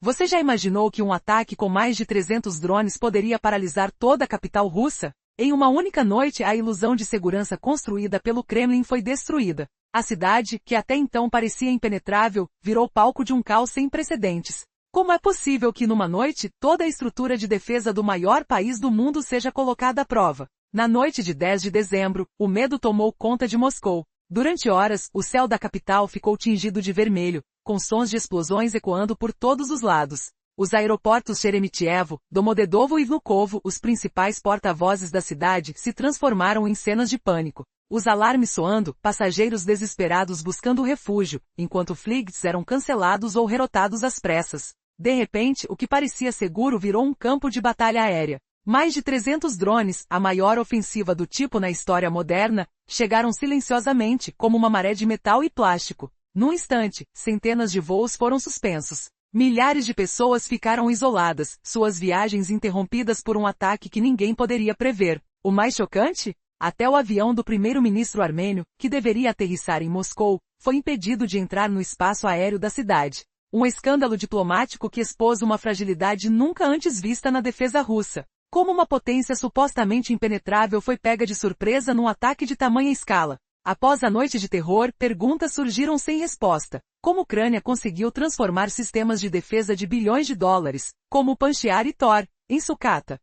Você já imaginou que um ataque com mais de 300 drones poderia paralisar toda a capital russa? Em uma única noite, a ilusão de segurança construída pelo Kremlin foi destruída. A cidade, que até então parecia impenetrável, virou palco de um caos sem precedentes. Como é possível que numa noite, toda a estrutura de defesa do maior país do mundo seja colocada à prova? Na noite de 10 de dezembro, o medo tomou conta de Moscou. Durante horas, o céu da capital ficou tingido de vermelho, com sons de explosões ecoando por todos os lados. Os aeroportos Sheremetyevo, Domodedovo e Vnukovo, os principais porta-vozes da cidade, se transformaram em cenas de pânico. Os alarmes soando, passageiros desesperados buscando refúgio, enquanto flights eram cancelados ou rerotados às pressas. De repente, o que parecia seguro virou um campo de batalha aérea. Mais de 300 drones, a maior ofensiva do tipo na história moderna, chegaram silenciosamente, como uma maré de metal e plástico. Num instante, centenas de voos foram suspensos. Milhares de pessoas ficaram isoladas, suas viagens interrompidas por um ataque que ninguém poderia prever. O mais chocante? Até o avião do primeiro-ministro armênio, que deveria aterrissar em Moscou, foi impedido de entrar no espaço aéreo da cidade. Um escândalo diplomático que expôs uma fragilidade nunca antes vista na defesa russa. Como uma potência supostamente impenetrável foi pega de surpresa num ataque de tamanha escala. Após a noite de terror, perguntas surgiram sem resposta. Como a Ucrânia conseguiu transformar sistemas de defesa de bilhões de dólares, como o Panchiar e Thor, em sucata?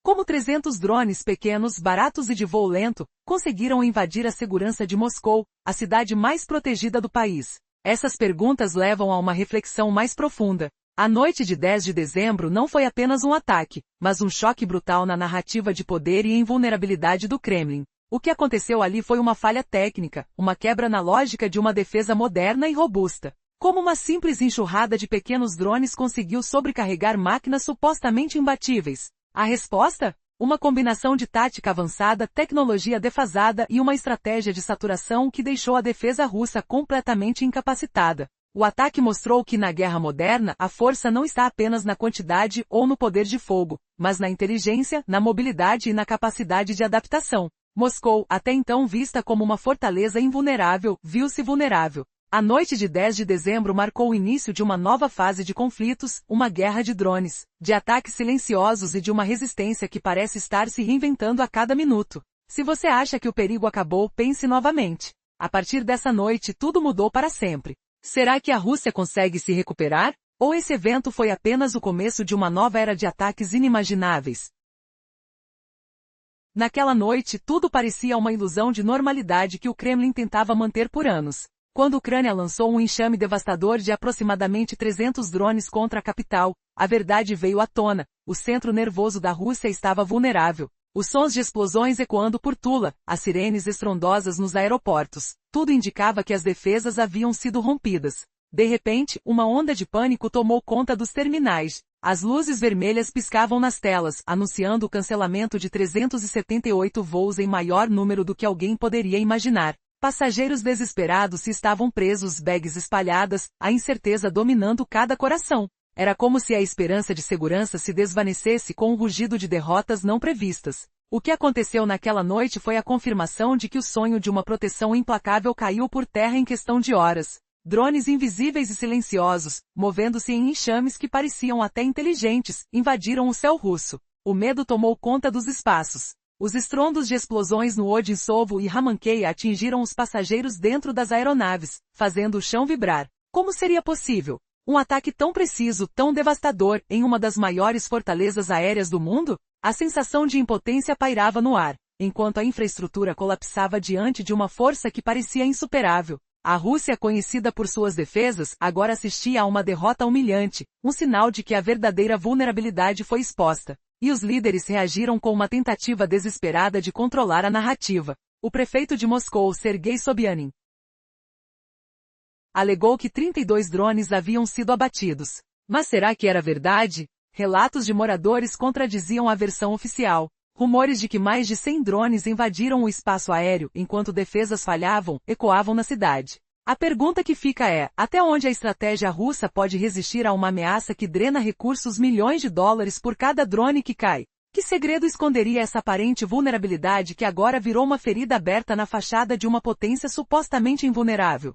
Como 300 drones pequenos, baratos e de voo lento, conseguiram invadir a segurança de Moscou, a cidade mais protegida do país? Essas perguntas levam a uma reflexão mais profunda. A noite de 10 de dezembro não foi apenas um ataque, mas um choque brutal na narrativa de poder e invulnerabilidade do Kremlin. O que aconteceu ali foi uma falha técnica, uma quebra na lógica de uma defesa moderna e robusta. Como uma simples enxurrada de pequenos drones conseguiu sobrecarregar máquinas supostamente imbatíveis? A resposta? Uma combinação de tática avançada, tecnologia defasada e uma estratégia de saturação que deixou a defesa russa completamente incapacitada. O ataque mostrou que na guerra moderna a força não está apenas na quantidade ou no poder de fogo, mas na inteligência, na mobilidade e na capacidade de adaptação. Moscou, até então vista como uma fortaleza invulnerável, viu-se vulnerável. A noite de 10 de dezembro marcou o início de uma nova fase de conflitos, uma guerra de drones, de ataques silenciosos e de uma resistência que parece estar se reinventando a cada minuto. Se você acha que o perigo acabou, pense novamente. A partir dessa noite tudo mudou para sempre. Será que a Rússia consegue se recuperar? Ou esse evento foi apenas o começo de uma nova era de ataques inimagináveis? Naquela noite tudo parecia uma ilusão de normalidade que o Kremlin tentava manter por anos. Quando a Ucrânia lançou um enxame devastador de aproximadamente 300 drones contra a capital, a verdade veio à tona. O centro nervoso da Rússia estava vulnerável. Os sons de explosões ecoando por Tula, as sirenes estrondosas nos aeroportos. Tudo indicava que as defesas haviam sido rompidas. De repente, uma onda de pânico tomou conta dos terminais. As luzes vermelhas piscavam nas telas, anunciando o cancelamento de 378 voos em maior número do que alguém poderia imaginar. Passageiros desesperados se estavam presos, bags espalhadas, a incerteza dominando cada coração. Era como se a esperança de segurança se desvanecesse com um rugido de derrotas não previstas. O que aconteceu naquela noite foi a confirmação de que o sonho de uma proteção implacável caiu por terra em questão de horas. Drones invisíveis e silenciosos, movendo-se em enxames que pareciam até inteligentes, invadiram o céu russo. O medo tomou conta dos espaços. Os estrondos de explosões no Odinsovo e Ramankeia atingiram os passageiros dentro das aeronaves, fazendo o chão vibrar. Como seria possível? Um ataque tão preciso, tão devastador, em uma das maiores fortalezas aéreas do mundo? A sensação de impotência pairava no ar, enquanto a infraestrutura colapsava diante de uma força que parecia insuperável. A Rússia, conhecida por suas defesas, agora assistia a uma derrota humilhante, um sinal de que a verdadeira vulnerabilidade foi exposta. E os líderes reagiram com uma tentativa desesperada de controlar a narrativa. O prefeito de Moscou, Sergei Sobyanin, alegou que 32 drones haviam sido abatidos. Mas será que era verdade? Relatos de moradores contradiziam a versão oficial. Rumores de que mais de 100 drones invadiram o espaço aéreo enquanto defesas falhavam, ecoavam na cidade. A pergunta que fica é, até onde a estratégia russa pode resistir a uma ameaça que drena recursos milhões de dólares por cada drone que cai? Que segredo esconderia essa aparente vulnerabilidade que agora virou uma ferida aberta na fachada de uma potência supostamente invulnerável?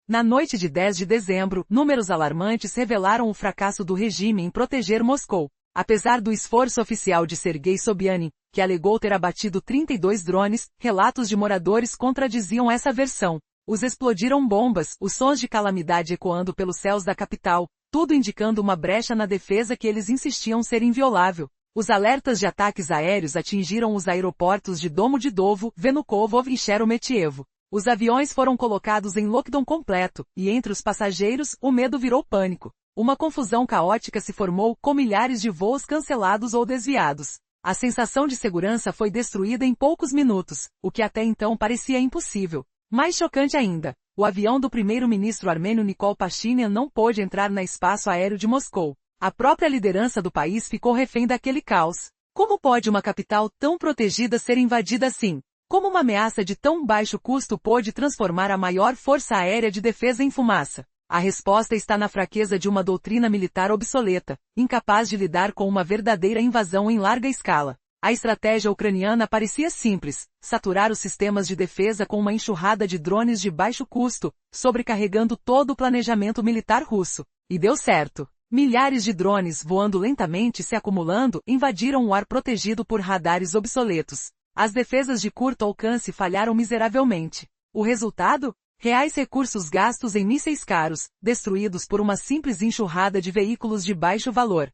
Na noite de 10 de dezembro, números alarmantes revelaram o fracasso do regime em proteger Moscou. Apesar do esforço oficial de Sergei Sobyanin, que alegou ter abatido 32 drones, relatos de moradores contradiziam essa versão. Os explodiram bombas, os sons de calamidade ecoando pelos céus da capital, tudo indicando uma brecha na defesa que eles insistiam ser inviolável. Os alertas de ataques aéreos atingiram os aeroportos de Domodedovo, Vnukovo e Sheremetyevo. Os aviões foram colocados em lockdown completo, e entre os passageiros, o medo virou pânico. Uma confusão caótica se formou, com milhares de voos cancelados ou desviados. A sensação de segurança foi destruída em poucos minutos, o que até então parecia impossível. Mais chocante ainda, o avião do primeiro-ministro armênio Nikol Pashinyan não pôde entrar no espaço aéreo de Moscou. A própria liderança do país ficou refém daquele caos. Como pode uma capital tão protegida ser invadida assim? Como uma ameaça de tão baixo custo pôde transformar a maior força aérea de defesa em fumaça? A resposta está na fraqueza de uma doutrina militar obsoleta, incapaz de lidar com uma verdadeira invasão em larga escala. A estratégia ucraniana parecia simples, saturar os sistemas de defesa com uma enxurrada de drones de baixo custo, sobrecarregando todo o planejamento militar russo. E deu certo. Milhares de drones voando lentamente e se acumulando invadiram o ar protegido por radares obsoletos. As defesas de curto alcance falharam miseravelmente. O resultado? Reais recursos gastos em mísseis caros, destruídos por uma simples enxurrada de veículos de baixo valor.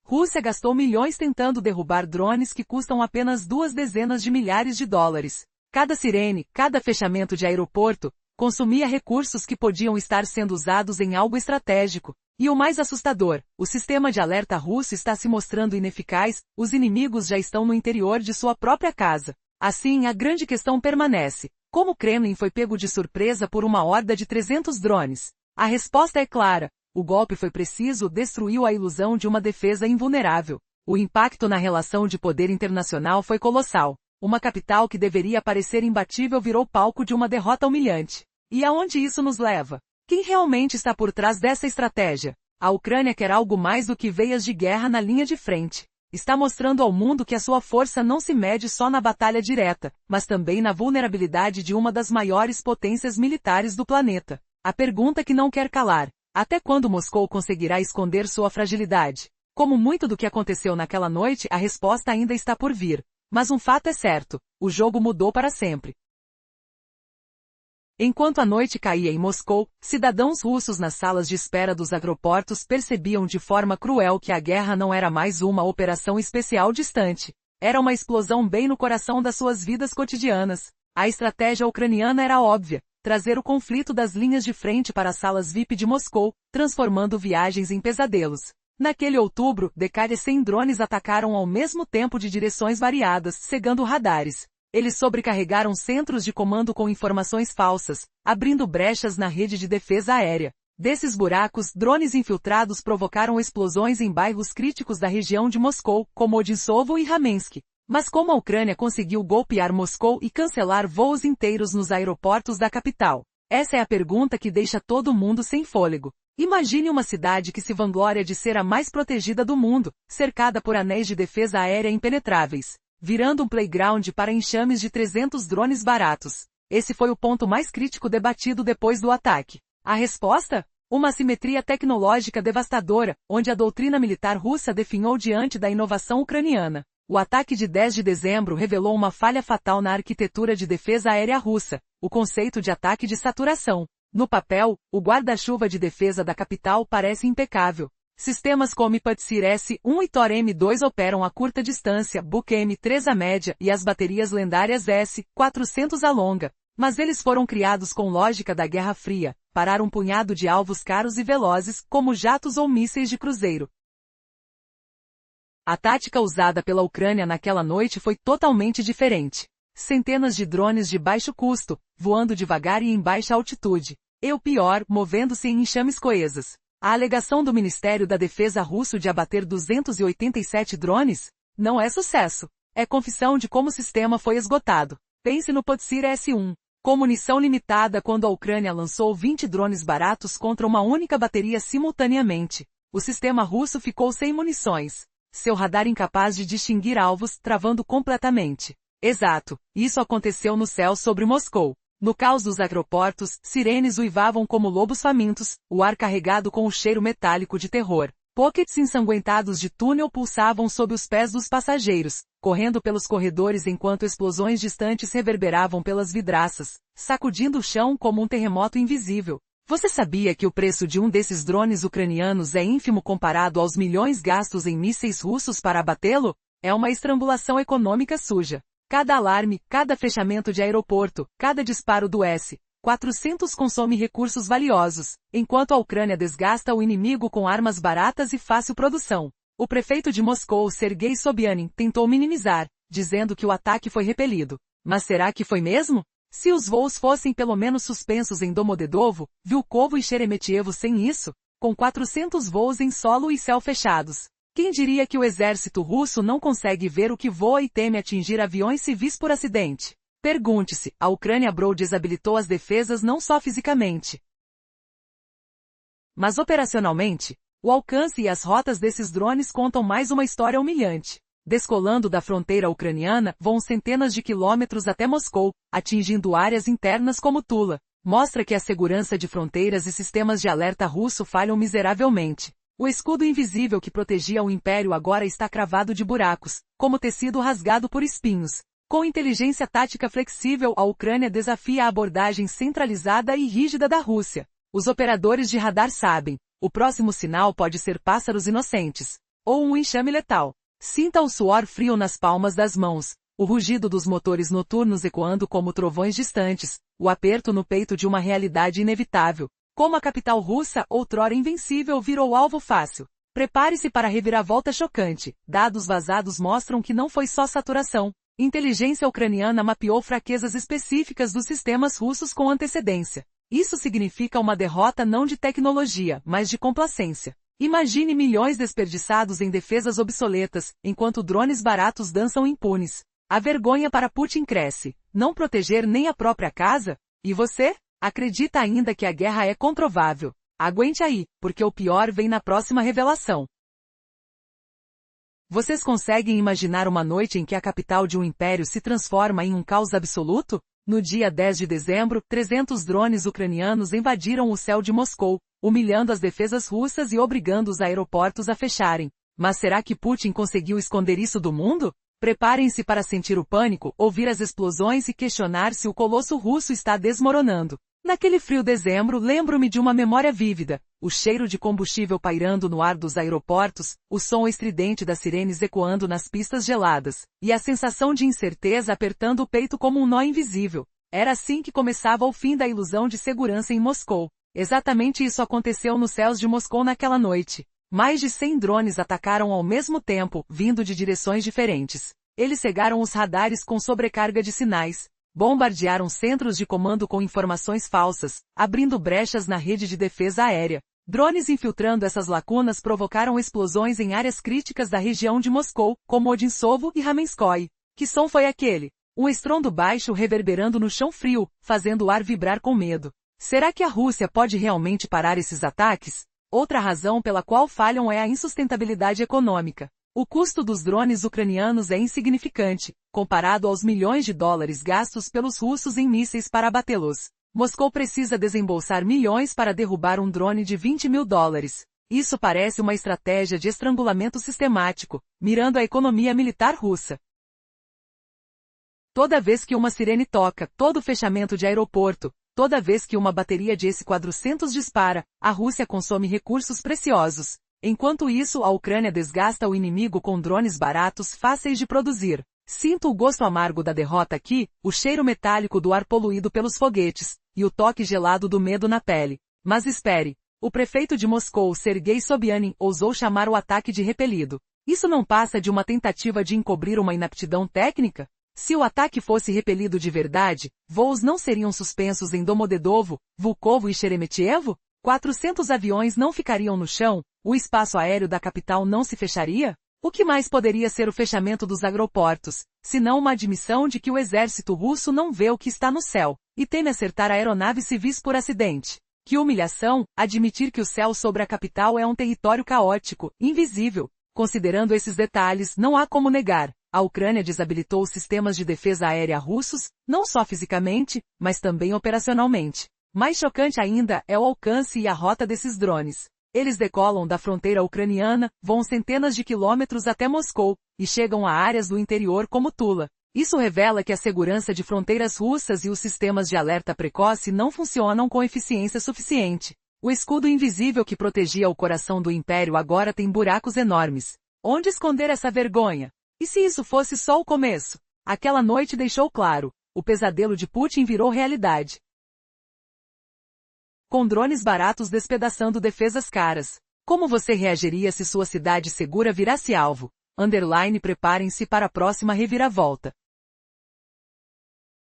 Rússia gastou milhões tentando derrubar drones que custam apenas 2 dezenas de milhares de dólares. Cada sirene, cada fechamento de aeroporto, consumia recursos que podiam estar sendo usados em algo estratégico. E o mais assustador, o sistema de alerta russo está se mostrando ineficaz, os inimigos já estão no interior de sua própria casa. Assim, a grande questão permanece. Como o Kremlin foi pego de surpresa por uma horda de 300 drones? A resposta é clara. O golpe foi preciso, destruiu a ilusão de uma defesa invulnerável. O impacto na relação de poder internacional foi colossal. Uma capital que deveria parecer imbatível virou palco de uma derrota humilhante. E aonde isso nos leva? Quem realmente está por trás dessa estratégia? A Ucrânia quer algo mais do que veias de guerra na linha de frente. Está mostrando ao mundo que a sua força não se mede só na batalha direta, mas também na vulnerabilidade de uma das maiores potências militares do planeta. A pergunta que não quer calar: até quando Moscou conseguirá esconder sua fragilidade? Como muito do que aconteceu naquela noite, a resposta ainda está por vir. Mas um fato é certo: o jogo mudou para sempre. Enquanto a noite caía em Moscou, cidadãos russos nas salas de espera dos aeroportos percebiam de forma cruel que a guerra não era mais uma operação especial distante. Era uma explosão bem no coração das suas vidas cotidianas. A estratégia ucraniana era óbvia: trazer o conflito das linhas de frente para as salas VIP de Moscou, transformando viagens em pesadelos. Naquele outubro, de 100 drones atacaram ao mesmo tempo de direções variadas, cegando radares. Eles sobrecarregaram centros de comando com informações falsas, abrindo brechas na rede de defesa aérea. Desses buracos, drones infiltrados provocaram explosões em bairros críticos da região de Moscou, como Odinsovo e Ramensk. Mas como a Ucrânia conseguiu golpear Moscou e cancelar voos inteiros nos aeroportos da capital? Essa é a pergunta que deixa todo mundo sem fôlego. Imagine uma cidade que se vangloria de ser a mais protegida do mundo, cercada por anéis de defesa aérea impenetráveis, virando um playground para enxames de 300 drones baratos. Esse foi o ponto mais crítico debatido depois do ataque. A resposta? Uma assimetria tecnológica devastadora, onde a doutrina militar russa definhou diante da inovação ucraniana. O ataque de 10 de dezembro revelou uma falha fatal na arquitetura de defesa aérea russa, o conceito de ataque de saturação. No papel, o guarda-chuva de defesa da capital parece impecável. Sistemas como Patsir S-1 e Tor M2 operam a curta distância, Buk M3 a média e as baterias lendárias S-400 a longa. Mas eles foram criados com lógica da Guerra Fria, parar um punhado de alvos caros e velozes, como jatos ou mísseis de cruzeiro. A tática usada pela Ucrânia naquela noite foi totalmente diferente. Centenas de drones de baixo custo, voando devagar e em baixa altitude. E o pior, movendo-se em enxames coesas. A alegação do Ministério da Defesa russo de abater 287 drones? Não é sucesso. É confissão de como o sistema foi esgotado. Pense no Patsir S-1. Com munição limitada quando a Ucrânia lançou 20 drones baratos contra uma única bateria simultaneamente. O sistema russo ficou sem munições. Seu radar incapaz de distinguir alvos, travando completamente. Exato, isso aconteceu no céu sobre Moscou. No caos dos aeroportos, sirenes uivavam como lobos famintos, o ar carregado com o cheiro metálico de terror. Pockets ensanguentados de túnel pulsavam sob os pés dos passageiros, correndo pelos corredores enquanto explosões distantes reverberavam pelas vidraças, sacudindo o chão como um terremoto invisível. Você sabia que o preço de um desses drones ucranianos é ínfimo comparado aos milhões gastos em mísseis russos para abatê-lo? É uma estrangulação econômica suja. Cada alarme, cada fechamento de aeroporto, cada disparo do S-400 consome recursos valiosos, enquanto a Ucrânia desgasta o inimigo com armas baratas e fácil produção. O prefeito de Moscou, Sergei Sobyanin, tentou minimizar, dizendo que o ataque foi repelido. Mas será que foi mesmo? Se os voos fossem pelo menos suspensos em Domodedovo, Vilkovo e Sheremetyevo sem isso, com 400 voos em solo e céu fechados. Quem diria que o exército russo não consegue ver o que voa e teme atingir aviões civis por acidente? Pergunte-se, a Ucrânia Broad desabilitou as defesas não só fisicamente, mas operacionalmente. O alcance e as rotas desses drones contam mais uma história humilhante. Descolando da fronteira ucraniana, voam centenas de quilômetros até Moscou, atingindo áreas internas como Tula. Mostra que a segurança de fronteiras e sistemas de alerta russo falham miseravelmente. O escudo invisível que protegia o império agora está cravado de buracos, como tecido rasgado por espinhos. Com inteligência tática flexível, a Ucrânia desafia a abordagem centralizada e rígida da Rússia. Os operadores de radar sabem, o próximo sinal pode ser pássaros inocentes, ou um enxame letal. Sinta o suor frio nas palmas das mãos, o rugido dos motores noturnos ecoando como trovões distantes, o aperto no peito de uma realidade inevitável. Como a capital russa, outrora invencível, virou alvo fácil. Prepare-se para a reviravolta chocante. Dados vazados mostram que não foi só saturação. Inteligência ucraniana mapeou fraquezas específicas dos sistemas russos com antecedência. Isso significa uma derrota não de tecnologia, mas de complacência. Imagine milhões desperdiçados em defesas obsoletas, enquanto drones baratos dançam impunes. A vergonha para Putin cresce. Não proteger nem a própria casa? E você? Acredita ainda que a guerra é controvável? Aguente aí, porque o pior vem na próxima revelação. Vocês conseguem imaginar uma noite em que a capital de um império se transforma em um caos absoluto? No dia 10 de dezembro, 300 drones ucranianos invadiram o céu de Moscou, humilhando as defesas russas e obrigando os aeroportos a fecharem. Mas será que Putin conseguiu esconder isso do mundo? Preparem-se para sentir o pânico, ouvir as explosões e questionar se o colosso russo está desmoronando. Naquele frio dezembro, lembro-me de uma memória vívida, o cheiro de combustível pairando no ar dos aeroportos, o som estridente das sirenes ecoando nas pistas geladas, e a sensação de incerteza apertando o peito como um nó invisível. Era assim que começava o fim da ilusão de segurança em Moscou. Exatamente isso aconteceu nos céus de Moscou naquela noite. Mais de 100 drones atacaram ao mesmo tempo, vindo de direções diferentes. Eles cegaram os radares com sobrecarga de sinais. Bombardearam centros de comando com informações falsas, abrindo brechas na rede de defesa aérea. Drones infiltrando essas lacunas provocaram explosões em áreas críticas da região de Moscou, como Odinsovo e Ramenskoye. Que som foi aquele? Um estrondo baixo reverberando no chão frio, fazendo o ar vibrar com medo. Será que a Rússia pode realmente parar esses ataques? Outra razão pela qual falham é a insustentabilidade econômica. O custo dos drones ucranianos é insignificante, comparado aos milhões de dólares gastos pelos russos em mísseis para abatê-los. Moscou precisa desembolsar milhões para derrubar um drone de 20 mil dólares. Isso parece uma estratégia de estrangulamento sistemático, mirando a economia militar russa. Toda vez que uma sirene toca, todo fechamento de aeroporto, toda vez que uma bateria de S-400 dispara, a Rússia consome recursos preciosos. Enquanto isso, a Ucrânia desgasta o inimigo com drones baratos fáceis de produzir. Sinto o gosto amargo da derrota aqui, o cheiro metálico do ar poluído pelos foguetes, e o toque gelado do medo na pele. Mas espere. O prefeito de Moscou, Sergei Sobyanin, ousou chamar o ataque de repelido. Isso não passa de uma tentativa de encobrir uma inaptidão técnica? Se o ataque fosse repelido de verdade, voos não seriam suspensos em Domodedovo, Vulkovo e Sheremetyevo? 400 aviões não ficariam no chão? O espaço aéreo da capital não se fecharia? O que mais poderia ser o fechamento dos aeroportos, senão uma admissão de que o exército russo não vê o que está no céu, e teme acertar aeronaves civis por acidente? Que humilhação, admitir que o céu sobre a capital é um território caótico, invisível. Considerando esses detalhes, não há como negar. A Ucrânia desabilitou os sistemas de defesa aérea russos, não só fisicamente, mas também operacionalmente. Mais chocante ainda é o alcance e a rota desses drones. Eles decolam da fronteira ucraniana, voam centenas de quilômetros até Moscou, e chegam a áreas do interior como Tula. Isso revela que a segurança de fronteiras russas e os sistemas de alerta precoce não funcionam com eficiência suficiente. O escudo invisível que protegia o coração do império agora tem buracos enormes. Onde esconder essa vergonha? E se isso fosse só o começo? Aquela noite deixou claro, o pesadelo de Putin virou realidade. Com drones baratos despedaçando defesas caras. Como você reagiria se sua cidade segura virasse alvo? Preparem-se para a próxima reviravolta.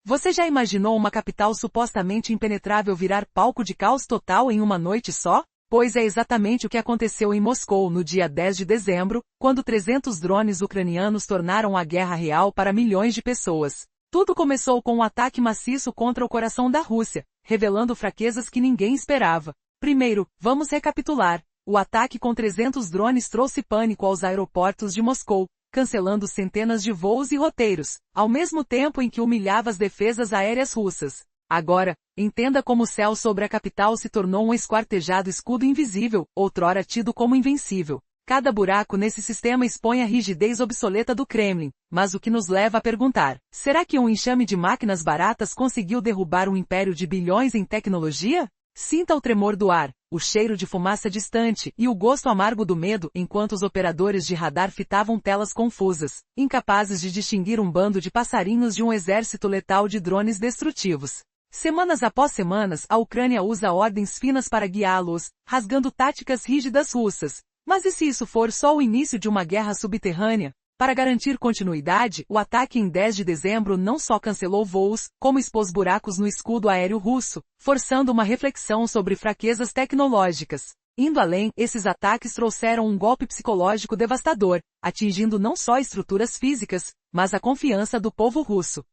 Você já imaginou uma capital supostamente impenetrável virar palco de caos total em uma noite só? Pois é exatamente o que aconteceu em Moscou no dia 10 de dezembro, quando 300 drones ucranianos tornaram a guerra real para milhões de pessoas. Tudo começou com um ataque maciço contra o coração da Rússia, revelando fraquezas que ninguém esperava. Primeiro, vamos recapitular. O ataque com 300 drones trouxe pânico aos aeroportos de Moscou, cancelando centenas de voos e roteiros, ao mesmo tempo em que humilhava as defesas aéreas russas. Agora, entenda como o céu sobre a capital se tornou um esquartejado escudo invisível, outrora tido como invencível. Cada buraco nesse sistema expõe a rigidez obsoleta do Kremlin, mas o que nos leva a perguntar, será que um enxame de máquinas baratas conseguiu derrubar um império de bilhões em tecnologia? Sinta o tremor do ar, o cheiro de fumaça distante e o gosto amargo do medo enquanto os operadores de radar fitavam telas confusas, incapazes de distinguir um bando de passarinhos de um exército letal de drones destrutivos. Semanas após semanas, a Ucrânia usa ordens finas para guiá-los, rasgando táticas rígidas russas. Mas e se isso for só o início de uma guerra subterrânea? Para garantir continuidade, o ataque em 10 de dezembro não só cancelou voos, como expôs buracos no escudo aéreo russo, forçando uma reflexão sobre fraquezas tecnológicas. Indo além, esses ataques trouxeram um golpe psicológico devastador, atingindo não só estruturas físicas, mas a confiança do povo russo.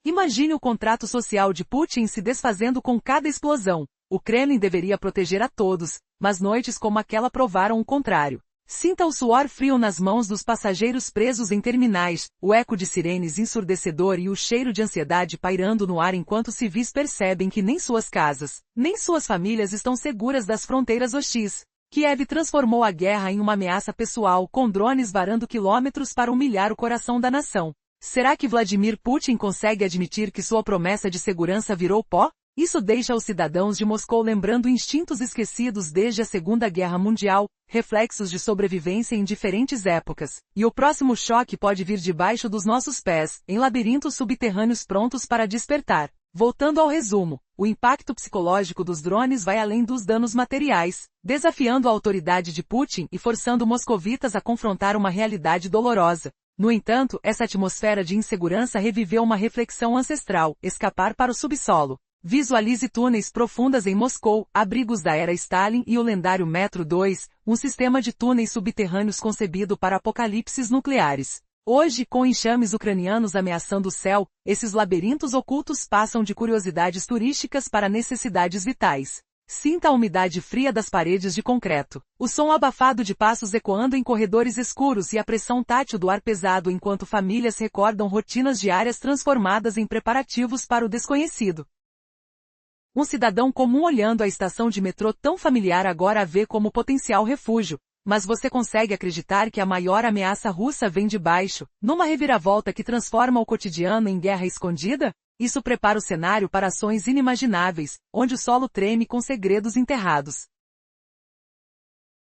Imagine o contrato social de Putin se desfazendo com cada explosão. O Kremlin deveria proteger a todos, mas noites como aquela provaram o contrário. Sinta o suor frio nas mãos dos passageiros presos em terminais, o eco de sirenes ensurdecedor e o cheiro de ansiedade pairando no ar enquanto civis percebem que nem suas casas, nem suas famílias estão seguras das fronteiras hostis. Kiev transformou a guerra em uma ameaça pessoal, com drones varando quilômetros para humilhar o coração da nação. Será que Vladimir Putin consegue admitir que sua promessa de segurança virou pó? Isso deixa os cidadãos de Moscou lembrando instintos esquecidos desde a Segunda Guerra Mundial, reflexos de sobrevivência em diferentes épocas. E o próximo choque pode vir debaixo dos nossos pés, em labirintos subterrâneos prontos para despertar. Voltando ao resumo, o impacto psicológico dos drones vai além dos danos materiais, desafiando a autoridade de Putin e forçando moscovitas a confrontar uma realidade dolorosa. No entanto, essa atmosfera de insegurança reviveu uma reflexão ancestral, escapar para o subsolo. Visualize túneis profundas em Moscou, abrigos da era Stalin e o lendário Metro 2, um sistema de túneis subterrâneos concebido para apocalipses nucleares. Hoje, com enxames ucranianos ameaçando o céu, esses labirintos ocultos passam de curiosidades turísticas para necessidades vitais. Sinta a umidade fria das paredes de concreto, o som abafado de passos ecoando em corredores escuros e a pressão tátil do ar pesado enquanto famílias recordam rotinas diárias transformadas em preparativos para o desconhecido. Um cidadão comum olhando a estação de metrô tão familiar agora a vê como potencial refúgio. Mas você consegue acreditar que a maior ameaça russa vem de baixo, numa reviravolta que transforma o cotidiano em guerra escondida? Isso prepara o cenário para ações inimagináveis, onde o solo treme com segredos enterrados.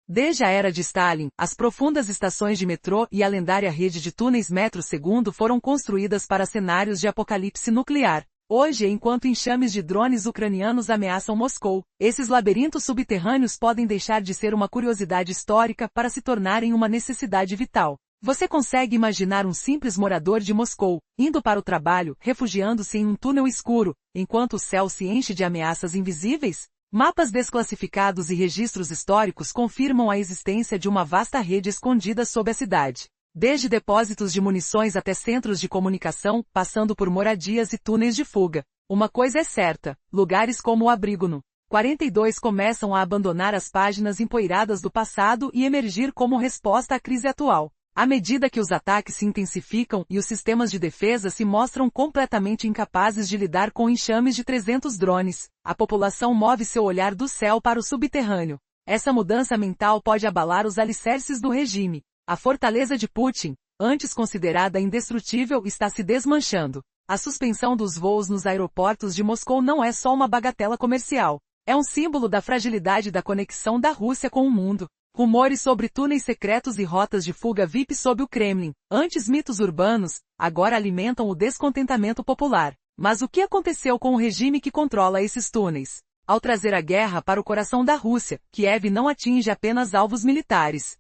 Desde a era de Stalin, as profundas estações de metrô e a lendária rede de túneis metro segundo foram construídas para cenários de apocalipse nuclear. Hoje, enquanto enxames de drones ucranianos ameaçam Moscou, esses labirintos subterrâneos podem deixar de ser uma curiosidade histórica para se tornarem uma necessidade vital. Você consegue imaginar um simples morador de Moscou, indo para o trabalho, refugiando-se em um túnel escuro, enquanto o céu se enche de ameaças invisíveis? Mapas desclassificados e registros históricos confirmam a existência de uma vasta rede escondida sob a cidade. Desde depósitos de munições até centros de comunicação, passando por moradias e túneis de fuga. Uma coisa é certa, lugares como o Abrigo no 42 começam a abandonar as páginas empoeiradas do passado e emergir como resposta à crise atual. À medida que os ataques se intensificam e os sistemas de defesa se mostram completamente incapazes de lidar com enxames de 300 drones, a população move seu olhar do céu para o subterrâneo. Essa mudança mental pode abalar os alicerces do regime. A fortaleza de Putin, antes considerada indestrutível, está se desmanchando. A suspensão dos voos nos aeroportos de Moscou não é só uma bagatela comercial. É um símbolo da fragilidade da conexão da Rússia com o mundo. Rumores sobre túneis secretos e rotas de fuga VIP sob o Kremlin, antes mitos urbanos, agora alimentam o descontentamento popular. Mas o que aconteceu com o regime que controla esses túneis? Ao trazer a guerra para o coração da Rússia, Kiev não atinge apenas alvos militares.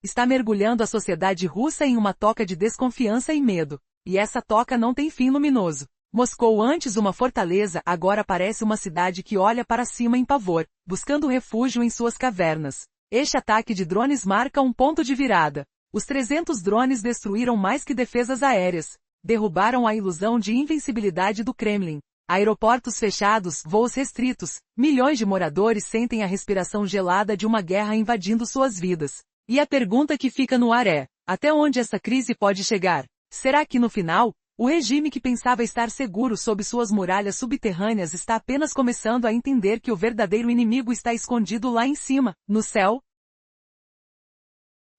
Está mergulhando a sociedade russa em uma toca de desconfiança e medo. E essa toca não tem fim luminoso. Moscou, antes uma fortaleza, agora parece uma cidade que olha para cima em pavor, buscando refúgio em suas cavernas. Este ataque de drones marca um ponto de virada. Os 300 drones destruíram mais que defesas aéreas. Derrubaram a ilusão de invencibilidade do Kremlin. Aeroportos fechados, voos restritos, milhões de moradores sentem a respiração gelada de uma guerra invadindo suas vidas. E a pergunta que fica no ar é, até onde essa crise pode chegar? Será que no final, o regime que pensava estar seguro sob suas muralhas subterrâneas está apenas começando a entender que o verdadeiro inimigo está escondido lá em cima, no céu?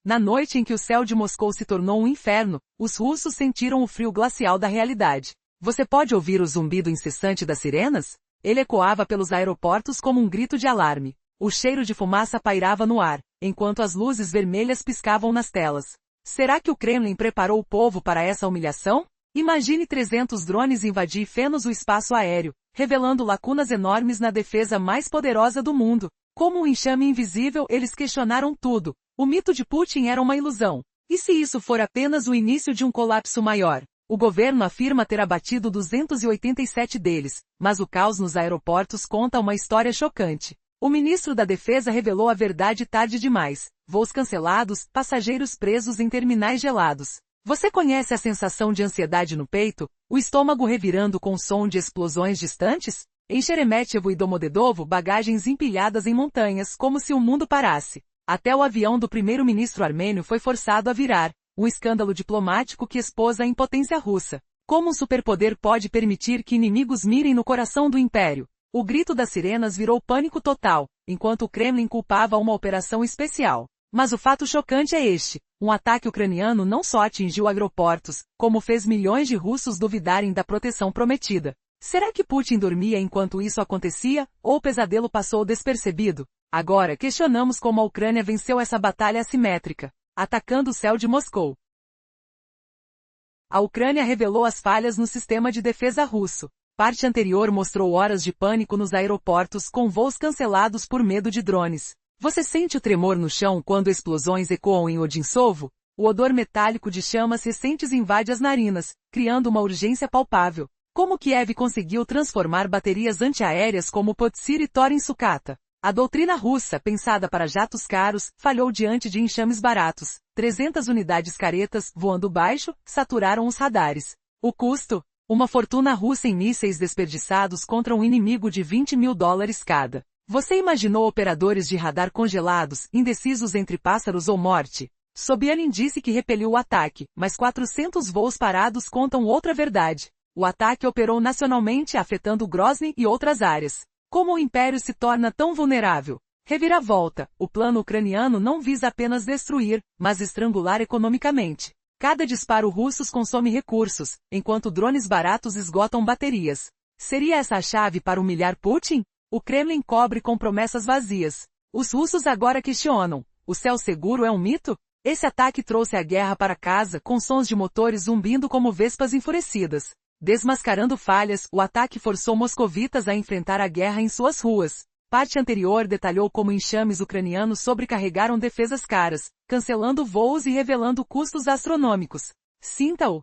Na noite em que o céu de Moscou se tornou um inferno, os russos sentiram o frio glacial da realidade. Você pode ouvir o zumbido incessante das sirenas? Ele ecoava pelos aeroportos como um grito de alarme. O cheiro de fumaça pairava no ar, enquanto as luzes vermelhas piscavam nas telas. Será que o Kremlin preparou o povo para essa humilhação? Imagine 300 drones invadir fenos o espaço aéreo, revelando lacunas enormes na defesa mais poderosa do mundo. Como um enxame invisível, eles questionaram tudo. O mito de Putin era uma ilusão. E se isso for apenas o início de um colapso maior? O governo afirma ter abatido 287 deles, mas o caos nos aeroportos conta uma história chocante. O ministro da Defesa revelou a verdade tarde demais. Voos cancelados, passageiros presos em terminais gelados. Você conhece a sensação de ansiedade no peito, o estômago revirando com o som de explosões distantes? Em Sheremetyevo e Domodedovo, bagagens empilhadas em montanhas, como se o mundo parasse. Até o avião do primeiro-ministro armênio foi forçado a virar, um escândalo diplomático que expôs a impotência russa. Como um superpoder pode permitir que inimigos mirem no coração do império? O grito das sirenas virou pânico total, enquanto o Kremlin culpava uma operação especial. Mas o fato chocante é este. Um ataque ucraniano não só atingiu aeroportos, como fez milhões de russos duvidarem da proteção prometida. Será que Putin dormia enquanto isso acontecia, ou o pesadelo passou despercebido? Agora questionamos como a Ucrânia venceu essa batalha assimétrica, atacando o céu de Moscou. A Ucrânia revelou as falhas no sistema de defesa russo. Parte anterior mostrou horas de pânico nos aeroportos com voos cancelados por medo de drones. Você sente o tremor no chão quando explosões ecoam em Odinsovo? O odor metálico de chamas recentes invade as narinas, criando uma urgência palpável. Como Kiev conseguiu transformar baterias antiaéreas como Potsir e Tor em sucata? A doutrina russa, pensada para jatos caros, falhou diante de enxames baratos. 300 unidades caretas, voando baixo, saturaram os radares. O custo? Uma fortuna russa em mísseis desperdiçados contra um inimigo de $20 mil cada. Você imaginou operadores de radar congelados, indecisos entre pássaros ou morte? Sobyanin disse que repeliu o ataque, mas 400 voos parados contam outra verdade. O ataque operou nacionalmente, afetando Grozny e outras áreas. Como o império se torna tão vulnerável? Reviravolta. O plano ucraniano não visa apenas destruir, mas estrangular economicamente. Cada disparo russo consome recursos, enquanto drones baratos esgotam baterias. Seria essa a chave para humilhar Putin? O Kremlin cobre com promessas vazias. Os russos agora questionam. O céu seguro é um mito? Esse ataque trouxe a guerra para casa, com sons de motores zumbindo como vespas enfurecidas. Desmascarando falhas, o ataque forçou moscovitas a enfrentar a guerra em suas ruas. Parte anterior detalhou como enxames ucranianos sobrecarregaram defesas caras, cancelando voos e revelando custos astronômicos. Sinta-o.